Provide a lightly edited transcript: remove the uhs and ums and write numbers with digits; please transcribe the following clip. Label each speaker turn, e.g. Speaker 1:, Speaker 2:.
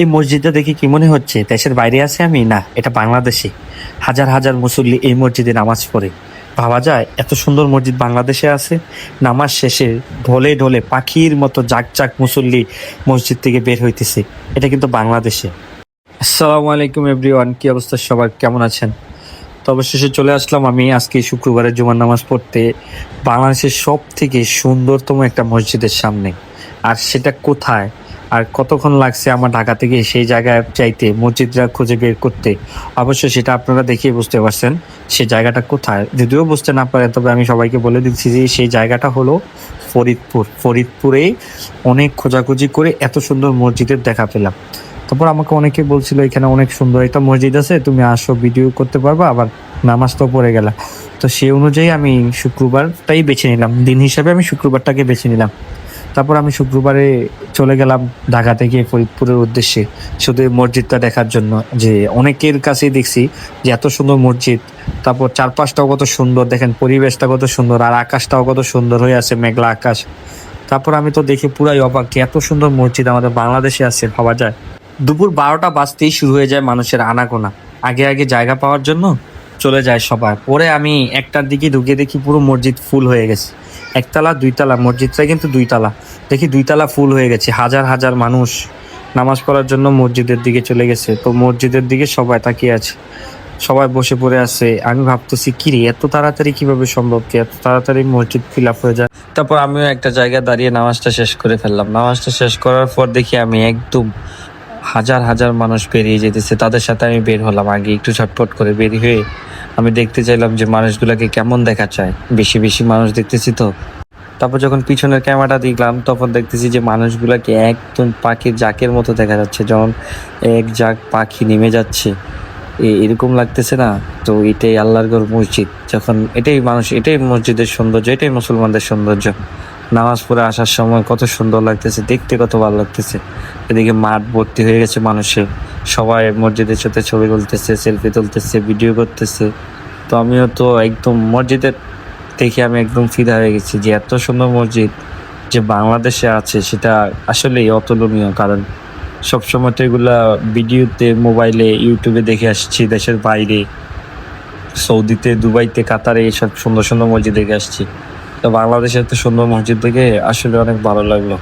Speaker 1: এই মসজিদটা দেখে কি মনে হচ্ছে দেশের বাইরে আছি আমি? না, এটা বাংলাদেশে। হাজার হাজার মুসল্লি এই মসজিদে নামাজ পড়ে। ভাবা যায় এত সুন্দর মসজিদ বাংলাদেশে আছে। নামাজ শেষে ঢলে ঢলে পাখির মতো জাক জাক মুসল্লি মসজিদ থেকে বের হইতেছে। এটা কিন্তু বাংলাদেশে। আসসালামু আলাইকুম এভরিওয়ান, কি অবস্থা সবার, কেমন আছেন? তো অবশেষে চলে আসলাম আমি আজকে শুক্রবারের জুমার নামাজ পড়তে বাংলাদেশের সব থেকে সুন্দরতম একটা মসজিদের সামনে। আর সেটা কোথায়, আর কতক্ষণ লাগছে আমার ঢাকা থেকে সেই জায়গায় চাইতে, মসজিদটা খুঁজে বের করতে, অবশ্যই সেটা আপনারা দেখেই বুঝতে পারছেন সেই জায়গাটা কোথায়। যদিও বুঝতে না পারেন, তবে আমি সবাইকে বলে দিচ্ছি যে সেই জায়গাটা হলো ফরিদপুরেই অনেক খোঁজাখুঁজি করে এত সুন্দর মসজিদের দেখা পেলাম। তারপর আমাকে অনেকে বলছিল এখানে অনেক সুন্দর একটা মসজিদ আছে, তুমি আসো ভিডিও করতে পারবা, আবার নামাজ তো পড়ে গেলা। তো সেই অনুযায়ী আমি শুক্রবারটাই বেছে নিলাম, দিন হিসাবে আমি শুক্রবারটাকে বেছে নিলাম। তারপর আমি শুক্রবারে চলে গেলাম ঢাকা থেকে ফরিদপুরের উদ্দেশ্যে, শুধু এই মসজিদটা দেখার জন্য। যে অনেকের কাছেই দেখছি যে এত সুন্দর মসজিদ, তারপর চারপাশটাও কত সুন্দর, দেখেন পরিবেশটা কত সুন্দর, আর আকাশটাও কত সুন্দর হয়ে আছে, মেঘলা আকাশ। তারপর আমি তো দেখে পুরাই অবাক যে এত সুন্দর মসজিদ আমাদের বাংলাদেশে আছে, ভাবা যায়। দুপুর 12টা বাজতেই শুরু হয়ে যায় মানুষের আনাগোনা। আগে আগে জায়গা পাওয়ার জন্য চলে যায় সবাই। পরে আমি একটার দিকে ঢুকে দেখি পুরো মসজিদ ফুল হয়ে গেছে। একতলা দুইতলা, মসজিদটা কিন্তু দুইতলা। দেখি দুইতলা ফুল হয়ে গেছে, হাজার হাজার মানুষ নামাজ পড়ার জন্য মসজিদের দিকে চলে গেছে। তো মসজিদের দিকে সবাই তাকিয়ে আছে, সবাই বসে পড়ে আছে। আমি ভাবতেছি কিরে, এত তাড়াতাড়ি কিভাবে সম্ভব, কি এত তাড়াতাড়ি মসজিদ ফিল আপ হয়ে যায়। তারপর আমিও একটা জায়গায় দাঁড়িয়ে নামাজটা শেষ করে ফেললাম। নামাজটা শেষ করার পর দেখি আমি একদম হাজার হাজার মানুষ পেরিয়ে যেতেছে, তাদের সাথে আমি বের হলাম। আগে একটু ছটফট করে বের হয়ে আমি দেখতে চাইলাম যে মানুষগুলোকে কেমন দেখা যায়, বেশি বেশি মানুষ দেখতেছি তো। তারপর যখন পিছনের ক্যামেরাটা দেখলাম, তখন দেখতেছি যে মানুষগুলোকে একদম পাখির জাকের মতো দেখা যাচ্ছে, যখন এক জাক পাখি নেমে যাচ্ছে এরকম লাগতেছে না? তো এটাই আল্লাহর ঘর মসজিদ, যখন এটাই মানুষ, এটাই মসজিদের সৌন্দর্য, এটাই মুসলমানদের সৌন্দর্য। নামাজ পড়ে আসার সময় কত সুন্দর লাগতেছে, দেখতে কত ভালো লাগতেছে। এদিকে মাঠ ভর্তি হয়ে গেছে মানুষে, সবাই মসজিদের সাথে ছবি তুলতেছে, সেলফি তুলতেছে, ভিডিও করতেছে। তো আমিও তো একদম মসজিদের দেখে আমি একদম ফিদা হয়ে গেছি যে এত সুন্দর মসজিদ যে বাংলাদেশে আছে সেটা আসলেই অতুলনীয়। কারণ সবসময় তো এগুলা ভিডিওতে, মোবাইলে, ইউটিউবে দেখে আসছি, দেশের বাইরে সৌদিতে, দুবাইতে, কাতারে এইসব সুন্দর সুন্দর মসজিদ দেখে আসছি। তো বাংলাদেশের এত সুন্দর মসজিদ দেখে আসলে অনেক ভালো লাগলো।